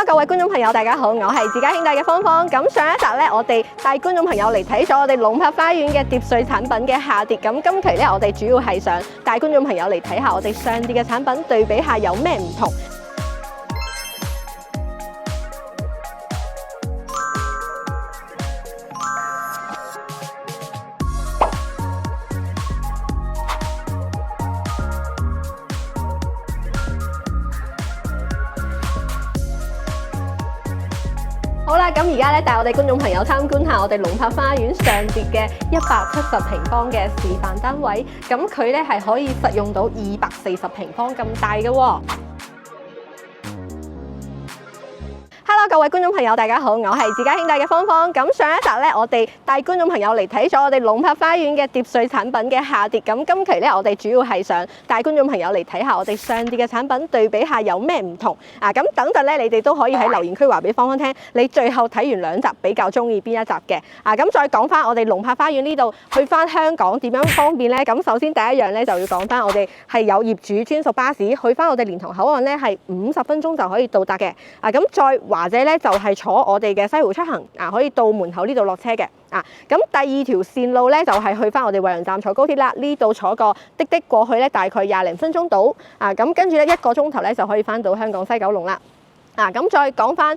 Hello， 各位觀眾朋友，大家好，我係自家兄弟嘅芳芳。咁上一集咧，我哋帶觀眾朋友嚟睇咗我哋龍柏花園嘅蝶稅產品嘅下跌。咁今期咧，我哋主要係想帶觀眾朋友嚟睇下我哋上跌嘅產品對比下有咩唔同。好啦，咁而家咧帶我哋觀眾朋友參觀下我哋龍柏花園上跌嘅170平方嘅示範單位，咁佢咧係可以實用到240平方咁大嘅喎。Hello， 各位觀眾朋友，大家好，我係自家兄弟嘅芳芳。咁上一集咧，我哋帶觀眾朋友嚟睇咗我哋龍柏花園嘅蝶稅產品嘅下跌。咁今期咧，我哋主要係想帶觀眾朋友嚟睇下我哋上跌嘅產品對比下有咩唔同。咁等陣咧，你哋都可以喺留言區話俾芳芳聽，你最後睇完兩集比較中意邊一集嘅。咁再講翻我哋龍柏花園呢度去翻香港點樣方便咧？咁首先第一樣咧就要講翻我哋係有業主專屬巴士去翻我哋蓮塘口岸咧，係50分鐘就可以到達嘅。咁再或者咧就係坐我哋嘅西湖出行可以到門口呢度落車嘅。咁第二條線路咧就係去翻我哋惠陽站坐高鐵啦，呢度坐個滴滴過去咧大概20零分鐘到。咁跟住咧1個鐘頭咧就可以翻到香港西九龍啦。咁再講翻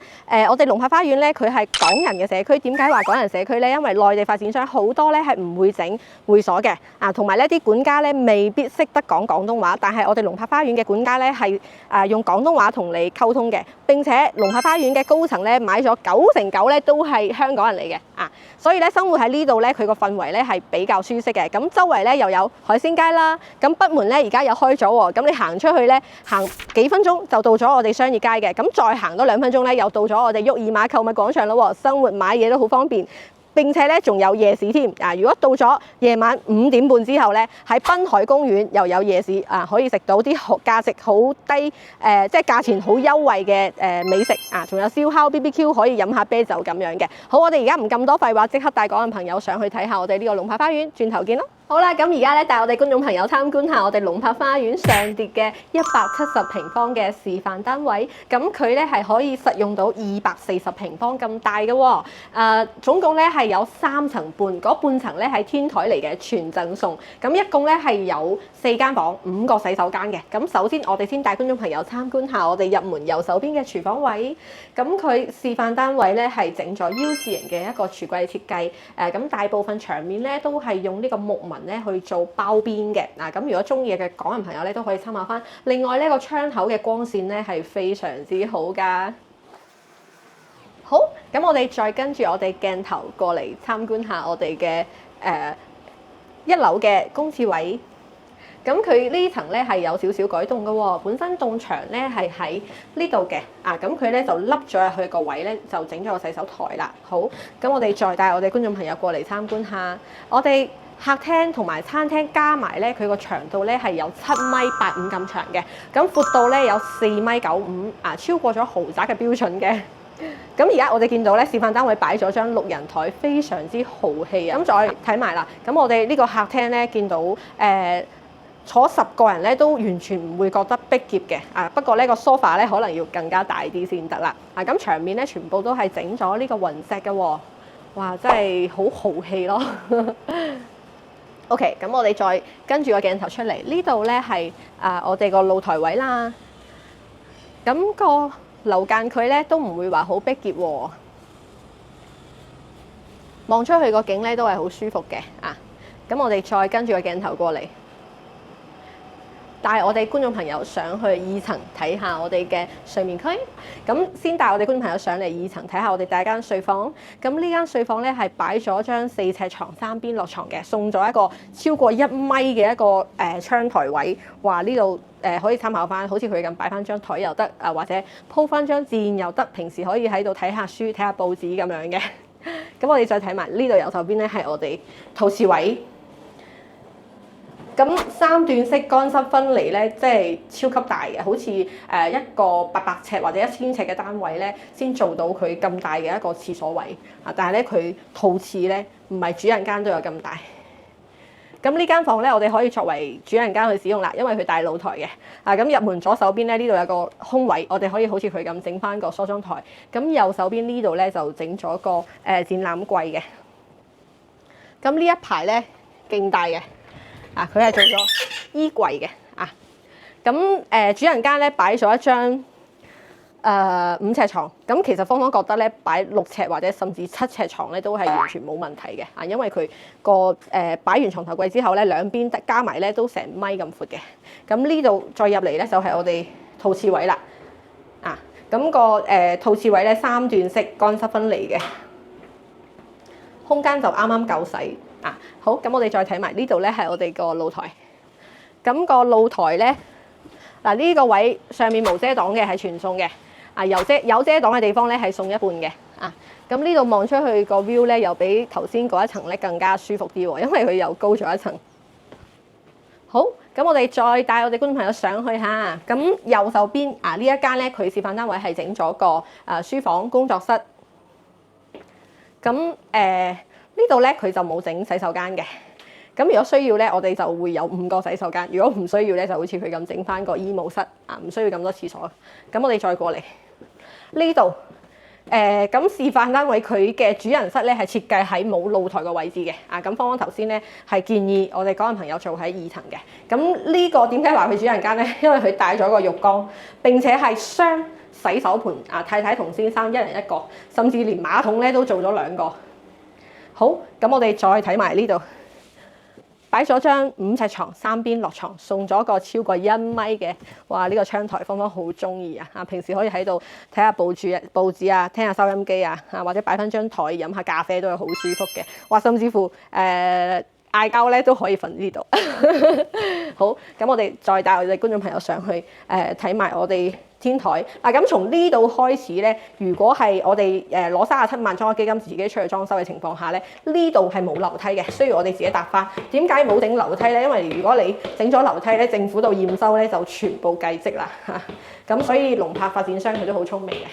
我哋龍柏花園咧，佢係港人嘅社區。點解話港人社區咧？因為內地發展商好多咧係唔會整會所嘅，同埋呢啲管家咧未必識得講廣東話，但係我哋龍柏花園嘅管家咧係用廣東話同你溝通嘅。並且龍柏花園嘅高層咧買咗9成9咧都係香港人嚟嘅，所以咧生活喺呢度咧佢個氛圍咧係比較舒適嘅。咁周圍咧又有海鮮街啦，咁北門咧而家又開咗喎，咁你行出去咧行幾分鐘就到咗我哋商業街嘅，咁再行多2分鐘咧又到咗我哋沃爾瑪購物廣場咯喎，生活買嘢都好方便。並且咧仲有夜市添。如果到咗夜晚5點半之後咧，喺濱海公園又有夜市可以食到啲價值好低即係價錢好優惠嘅美食仲有燒烤 BBQ 可以飲下啤酒咁樣嘅。好，我哋而家唔咁多廢話，即刻帶港人朋友上去睇下我哋呢個龍柏花園，轉頭見咯。好啦，咁而家咧帶我哋觀眾朋友參觀下我哋龍柏花園上跌嘅170平方嘅示範單位，咁佢咧係可以實用到240平方咁大嘅喎。總共咧係有3層半，嗰半層咧係天台嚟嘅，全贈送。咁一共咧係有4間房、5個洗手間嘅。咁首先我哋先帶觀眾朋友參觀下我哋入門右手邊嘅廚房位。咁佢示範單位咧係整咗 U 字型嘅一個櫥櫃設計。咁大部分牆面咧都係用呢個木紋咧去做包邊嘅。咁如果中意嘅港人朋友咧都可以參考翻。另外呢個窗口嘅光線咧係非常之好㗎。好，咁我哋再跟住我哋鏡頭過嚟參觀下我哋嘅1樓嘅公廁位。咁佢呢層咧係有少少改動嘅喎，本身棟牆咧係喺呢度嘅，咁佢咧就凹咗入去個位咧，就整咗個洗手台啦。好，咁我哋再帶我哋觀眾朋友過嚟參觀下，我哋客廳同埋餐廳加埋咧，佢個長度咧係有7.85米咁長嘅，咁闊度咧有4.95米，超過咗豪宅嘅標準嘅。咁而家我哋見到咧示範單位擺咗張6人台，非常之豪氣啊！咁再睇埋啦，咁我哋呢個客廳咧見到坐10個人咧都完全唔會覺得逼仄嘅。不過呢個 sofa 咧可能要更加大啲先得啦。咁牆面咧全部都係整咗呢個雲石嘅喎，哇！真係好豪氣咯。OK， 咁我哋再跟住個鏡頭出嚟，呢度咧係我哋個露台位啦。咁個樓間距咧都唔會話好逼仄喎，望出去個景咧都係好舒服嘅。咁我哋再跟住個鏡頭過嚟，帶我哋觀眾朋友上去2層睇下我哋嘅睡眠區。咁先帶我哋觀眾朋友上嚟2層睇下我哋第一間睡房。咁呢間睡房咧係擺咗張4尺床3邊落床嘅，送咗一個超過1米嘅一個窗台位。話呢度可以參考翻，好似佢咁擺翻張台又得，或者鋪翻張墊又得。平時可以喺度睇下書、睇下報紙咁樣嘅。咁我哋再睇埋呢度右手邊咧係我哋陶瓷位。咁3段式乾濕分離咧，即係超級大嘅，好似一個800尺或者1000尺嘅單位咧，先做到佢咁大嘅一個廁所位。但係咧佢陶瓷咧唔係主人間都有咁大。咁呢間房咧，我哋可以作為主人間去使用啦，因為佢帶露台嘅。咁入門左手邊咧，呢度有個空位，我哋可以好似佢咁整翻個梳妝台。咁右手邊呢度咧就整咗個展覽櫃嘅。咁呢一排咧勁大嘅，佢係做咗衣櫃嘅。咁主人間咧擺咗一張5尺床，咁其實芳芳覺得咧擺6尺或者甚至7尺床咧都係完全冇問題嘅，因為佢個擺完床頭櫃之後咧兩邊加埋咧都成米咁闊嘅。咁呢度再入嚟咧就係我哋套廁位啦，咁個套廁位咧3段式乾濕分離嘅，空間就啱啱夠使。好，咁我哋再睇埋呢度咧係我哋個露台，咁個露台咧呢個位上面無遮擋嘅係全送嘅。有遮擋嘅地方咧係送一半嘅。咁呢度望出去個 view 咧又比頭先嗰一層咧更加舒服啲喎，因為佢又高咗一層。好，咁我哋再帶我哋觀眾朋友上去嚇。咁右手邊呢一間咧，佢示範單位係整咗個書房工作室。咁呢度咧佢就冇整洗手間嘅。咁如果需要咧，我哋就會有5個洗手間。如果唔需要咧，就好似佢咁整翻個醫務室唔需要咁多廁所。咁我哋再過嚟呢度，咁示範單位佢嘅主人室咧係設計喺冇露台嘅位置嘅。咁芳芳頭先咧係建議我哋嗰位朋友做喺2層嘅。咁呢個點解話佢主人間咧？因為佢帶咗個浴缸，並且係雙洗手盆。太太同先生1人1個，甚至連馬桶咧都做咗2個。好，咁我哋再睇埋呢度。擺咗張5尺床，3邊落床，送咗個超過1米嘅，哇！呢個窗台芳芳好中意啊！平時可以喺度睇下報紙啊，聽下收音機啊，或者擺翻張台飲下咖啡都係好舒服嘅。哇！甚至乎嗌交咧都可以瞓呢度。好，咁我哋再帶我哋觀眾朋友上去睇埋我哋天台。咁從呢度開始咧，如果係我哋攞37萬裝咗基金自己出去裝修嘅情況下咧，呢度係冇樓梯嘅，需要我哋自己搭翻。點解冇整樓梯咧？因為如果你整咗樓梯咧，政府度驗收咧就全部計積啦。咁所以龍柏發展商佢都好聰明嘅。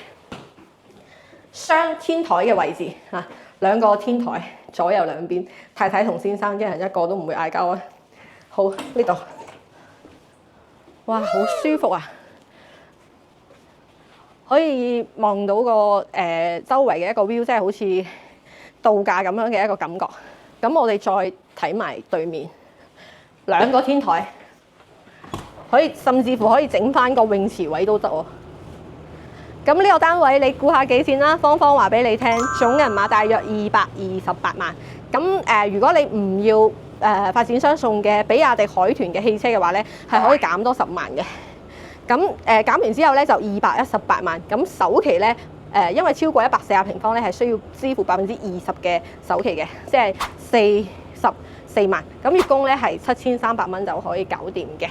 雙天台嘅位置2個天台左右兩邊，太太同先生1人1個都唔會嗌交啊。好，呢度，哇，好舒服啊！可以望到個周圍嘅一個 view，即係好似度假咁樣嘅一個感覺。咁我哋再睇埋對面2個天台，可以甚至乎可以整翻個泳池位都得喎。咁呢個單位你估下幾錢啦？芳芳話俾你聽，總銀碼大約228萬。咁如果你唔要發展商送嘅比亞迪海豚嘅汽車嘅話咧，係可以減多10萬嘅。咁減完之後咧就218萬。咁首期咧因為超過140平方咧係需要支付20%嘅首期嘅，即係44萬。咁月供咧係7300蚊就可以搞掂嘅。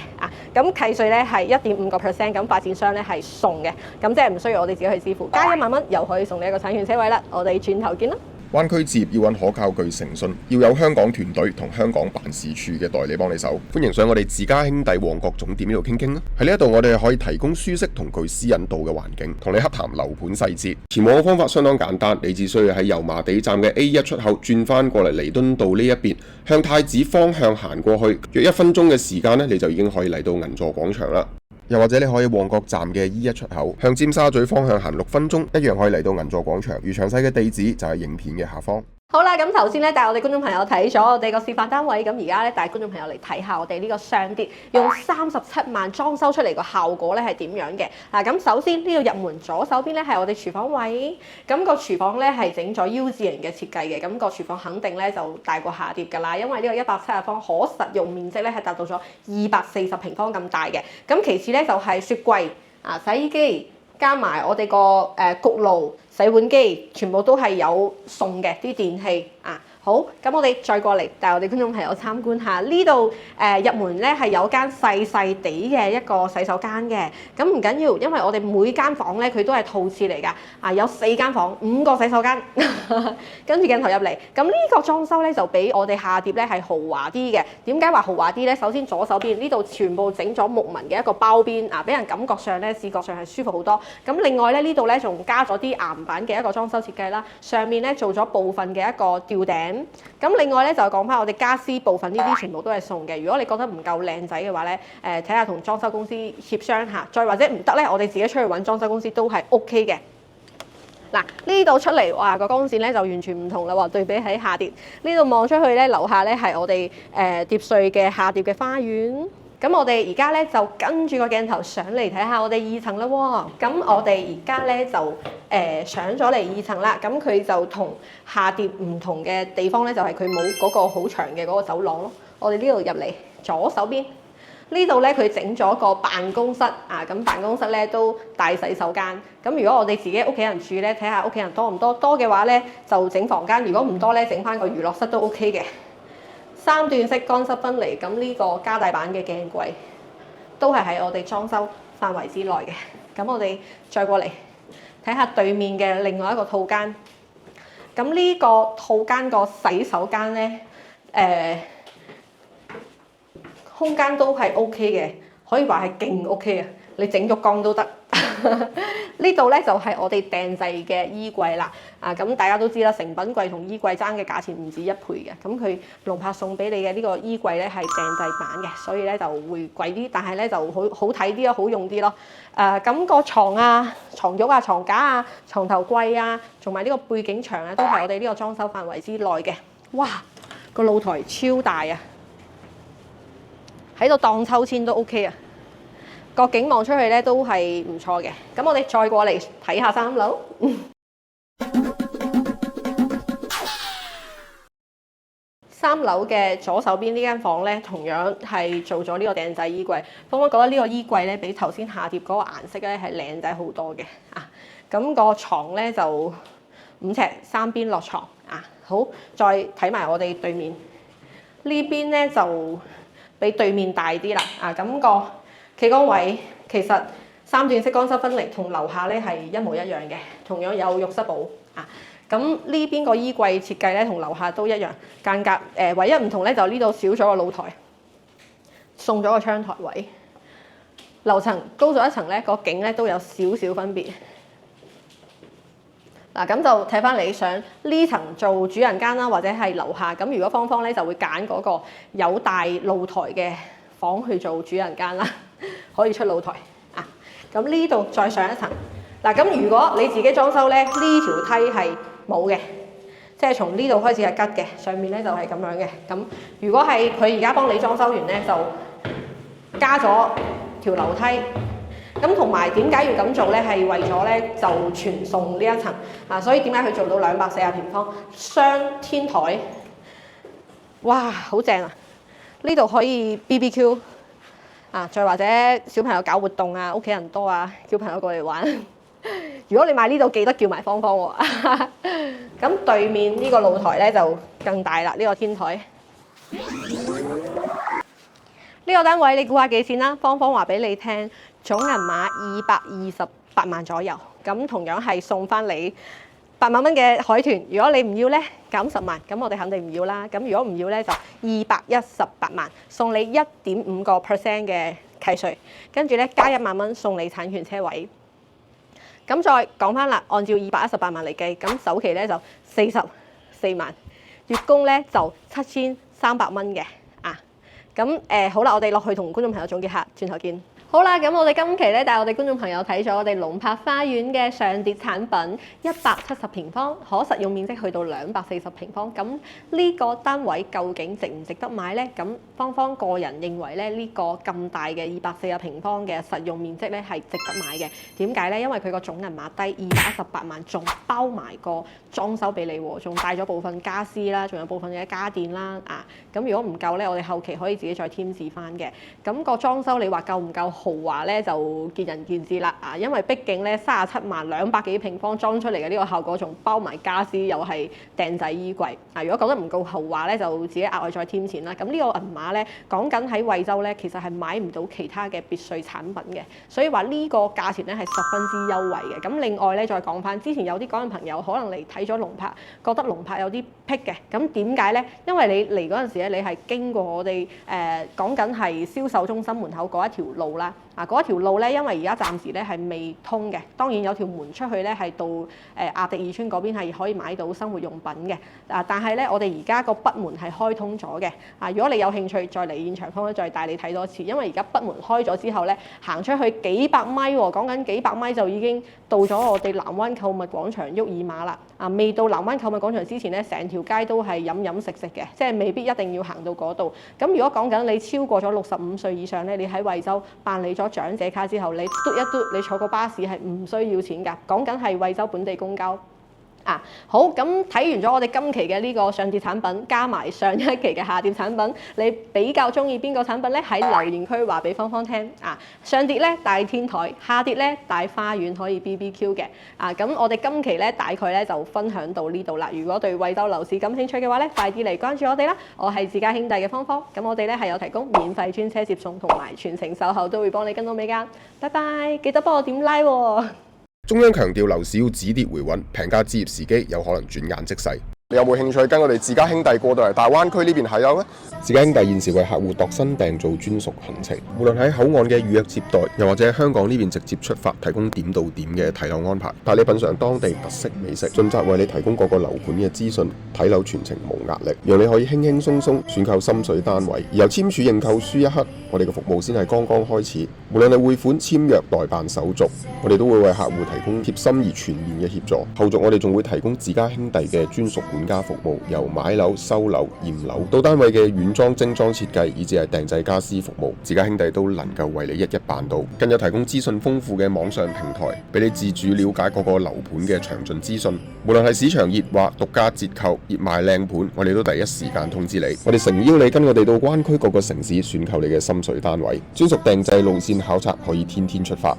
咁契稅咧係1.5%，咁發展商咧係送嘅。咁即係唔需要我哋自己去支付，加1萬蚊又可以送你一個產權車位啦。我哋轉頭見啦。灣區置業要揾可靠具誠信，要有香港團隊同香港辦事處嘅代理幫你手。歡迎上我哋自家兄弟旺角總店呢度傾傾啦。喺呢一度我哋可以提供舒適同具私隱度嘅環境，同你洽談樓盤細節。前往嘅方法相當簡單，你只需要喺油麻地站嘅 A1 出口轉翻過嚟彌敦道呢一邊，向太子方向行過去，約1分鐘嘅時間呢，你就已經可以嚟到銀座廣場啦。又或者你可以旺角站嘅 E1 出口向尖沙咀方向行6分鐘，一樣可以嚟到銀座廣場。而詳細嘅地址就係影片嘅下方。好啦，咁頭先咧帶我哋觀眾朋友睇咗我哋個示範單位，咁而家咧帶觀眾朋友嚟睇下我哋呢個雙跌用37萬裝修出嚟個效果咧係點樣嘅。咁首先呢度入門左手邊咧係我哋廚房位，咁個廚房咧係整咗 U 字型嘅設計嘅，咁個廚房肯定咧就大過下碟㗎啦，因為呢個170方可實用面積咧係達到咗240平方咁大嘅。咁其次咧就係雪櫃、洗衣機加埋我哋個焗爐、洗碗機，全部都係有送嘅啲電器。好，咁我哋再過嚟帶我哋觀眾朋友參觀下呢度。入門咧係有間細細地嘅一個洗手間嘅，咁唔緊要，因為我哋每間房咧佢都係套廁嚟㗎。有4間房，5個洗手間，跟住鏡頭入嚟。咁呢個裝修咧就比我哋下碟咧係豪華啲嘅。點解話豪華啲咧？首先左手邊呢度全部整咗木紋嘅一個包邊，俾人感覺上咧視覺上係舒服好多。咁另外咧呢度咧仲加咗啲岩板嘅一個裝修設計啦，上面咧做咗部分嘅一個吊頂。嘅。咁另外咧就講翻我哋家私部分呢啲全部都係送嘅。如果你覺得唔夠靚仔嘅話咧，睇下同裝修公司協商下，再或者唔得咧，我哋自己出去揾裝修公司都係 OK 嘅。嗱，呢度出嚟哇，個光線咧就完全唔同啦喎，對比喺下碟呢度望出去咧，樓下咧係我哋疊稅嘅下碟嘅花園。咁我哋而家咧就跟住個鏡頭上嚟睇下我哋2層啦喎。咁我哋而家咧就上咗嚟2層啦。咁佢就同下碟唔同嘅地方咧，就係佢冇嗰個好長嘅嗰個走廊咯。我哋呢度入嚟左手邊。呢度咧佢整咗個辦公室啊，咁辦公室咧都大洗手間。咁如果我哋自己屋企人住咧，睇下屋企人多唔多，多嘅話咧就整房間；如果唔多咧，整翻個娛樂室都 OK 嘅。3段式乾濕分離，咁呢個加大版嘅鏡櫃都係喺我哋裝修範圍之內嘅。咁我哋再過嚟睇下對面嘅另外一個套間。咁呢個套間個洗手間咧，空間都係 OK 嘅，可以話係勁 OK 啊！你整浴缸都得。呢度咧就係我哋訂製嘅衣櫃啦。咁大家都知啦，成品櫃同衣櫃爭嘅價錢唔止1倍嘅。咁佢龍柏送俾你嘅呢個衣櫃咧係訂製版嘅，所以咧就會貴啲，但係咧就好睇啲咯，好用啲咯。咁個床啊、床褥啊、床架啊、床頭櫃啊，同埋呢個背景牆啊，都係我哋呢個裝修範圍之內嘅。哇！個露台超大啊！喺度當秋千都 OK 啊！個景望出去咧都係唔錯嘅。咁我哋再過嚟睇下3樓。3樓嘅左手邊呢間房咧，同樣係做咗呢個訂製衣櫃。芳芳覺得呢個衣櫃咧，比頭先下碟嗰個顏色咧係靚仔好多嘅啊！咁個床咧就5尺3邊落床啊！好，再睇埋我哋對面呢邊咧就比對面大啲啦啊！咁個企缸位其實3段式乾濕分離，同樓下咧係一模一樣嘅，同樣有浴室寶啊！咁呢邊個衣櫃設計咧同樓下都一樣，間隔唯一唔同咧就呢度少咗個露台，送咗個窗台位。樓層高咗1層咧，個景咧都有少少分別。嗱，咁就睇翻你想呢層做主人間啦，或者係樓下。咁如果芳芳咧就會揀嗰個有大露台嘅房去做主人間啦，可以出露台啊。咁呢度再上1層。嗱，咁如果你自己裝修咧，呢條梯係冇嘅，即係從呢度開始係吉嘅，上面咧就係咁樣嘅。咁如果係佢而家幫你裝修完咧，就加咗條樓梯。咁同埋點解要咁做咧？係為咗咧就全送呢一層啊，所以點解佢做到240平方雙天台？哇，好正啊！呢度可以 BBQ 啊，再或者小朋友搞活動啊，屋企人多啊，叫朋友過嚟玩。如果你買呢度，記得叫埋芳芳喎。咁對面呢個露台咧就更大啦，呢個天台。呢個單位你估下幾錢啦？芳芳話俾你聽，總銀碼228萬左右。咁同樣係送翻你8萬蚊嘅海豚。如果你唔要咧，減10萬，咁我哋肯定唔要啦。咁如果唔要咧，就218萬，送你1.5% 嘅契稅，跟住咧加1萬蚊送你產權車位。咁再講翻啦，按照218萬嚟計，咁首期咧就44萬，月供咧就7300蚊嘅啊。咁好啦，我哋落去同觀眾朋友總結下，轉頭見。好啦，咁我哋今期咧帶我哋觀眾朋友睇咗我哋龍柏花園嘅上碟產品，170平方，可實用面積去到240平方。咁呢個單位究竟值唔值得買呢？咁芳芳個人認為咧，呢個咁大嘅240平方嘅實用面積咧係值得買嘅。點解呢？因為佢個總銀碼低，218萬，仲包埋個裝修俾你喎，仲帶咗部分家私啦，仲有部分嘅家電啦啊。咁如果唔夠咧，我哋後期可以自己再添置翻嘅。咁個裝修你話夠唔夠豪華咧，就見仁見智啦啊！因為畢竟咧37萬200幾平方裝出嚟嘅呢個效果，仲包埋家私，又係訂製衣櫃啊！如果覺得唔夠豪華咧，就自己額外再添錢啦。咁呢個銀碼咧，講緊喺惠州咧，其實係買唔到其他嘅別墅產品嘅，所以話呢個價錢咧係十分之優惠嘅。咁另外咧，再講翻之前有啲港人朋友可能嚟睇咗龍柏，覺得龍柏有啲僻嘅，咁點解咧？因為你嚟嗰陣時咧，你係經過我哋講緊係銷售中心門口嗰一條路啦。嗰一條路咧，因為而家暫時咧係未通嘅。當然有條門出去咧係到亞迪二村嗰邊係可以買到生活用品嘅。但係咧我哋而家個北門係開通咗嘅。如果你有興趣再嚟現場方咧，再帶你睇多次。因為而家北門開咗之後咧，行出去幾百米喎，講緊幾百米就已經到咗我哋南灣購物廣場沃爾瑪啦。未到南灣購物廣場之前咧，成條街都係飲飲食食嘅，即係未必一定要行到嗰度。咁如果講緊你超過咗65歲以上咧，你喺惠州辦理咗長者卡之後，你嘟一嘟，你坐個巴士係唔需要錢㗎。講緊係惠州本地公交。好，咁睇完咗我哋今期嘅呢個上碟產品，加埋上一期嘅下碟產品，你比較中意邊個產品咧？喺留言區話俾芳芳聽。上碟咧帶天台，下碟咧帶花園可以 BBQ 嘅。咁我哋今期咧大概咧就分享到呢度啦。如果對惠州樓市感興趣嘅話咧，快啲嚟關注我哋啦！我係自家兄弟嘅芳芳，咁我哋咧係有提供免費專車接送同埋全程售後都會幫你跟到尾㗎。拜拜，記得幫我點 like 喎。中央強調樓市要止跌回穩，平價置業時機有可能轉眼即逝。你有冇興趣跟我哋自家兄弟過到嚟大灣區呢邊睇樓呢？自家兄弟現時為客戶度身訂造專屬行程，無論喺口岸嘅預約接待，又或者喺香港呢邊直接出發，提供點到點嘅睇樓安排，帶你品嘗當地特色美食，盡責為你提供各個樓盤嘅資訊，睇樓全程無壓力，讓你可以輕輕鬆鬆選購心水單位。而由簽署認購書一刻，我哋嘅服務先係剛剛開始。無論係匯款、簽約、代辦手續，我哋都會為客戶提供貼心而全面嘅協助。後續我哋仲會提供自家兄弟嘅專屬管家服務，由買樓、收樓、驗樓到單位嘅軟裝、精裝設計，以至係訂製家私服務，自家兄弟都能夠為你一一辦到。更有提供資訊豐富嘅網上平台，俾你自主了解各個樓盤嘅詳盡資訊。無論係市場熱或獨家折扣、熱賣靚盤，我哋都第一時間通知你。我哋誠邀你跟我哋到灣區各個城市選購你嘅心水單位，專屬訂製路線考察可以天天出發。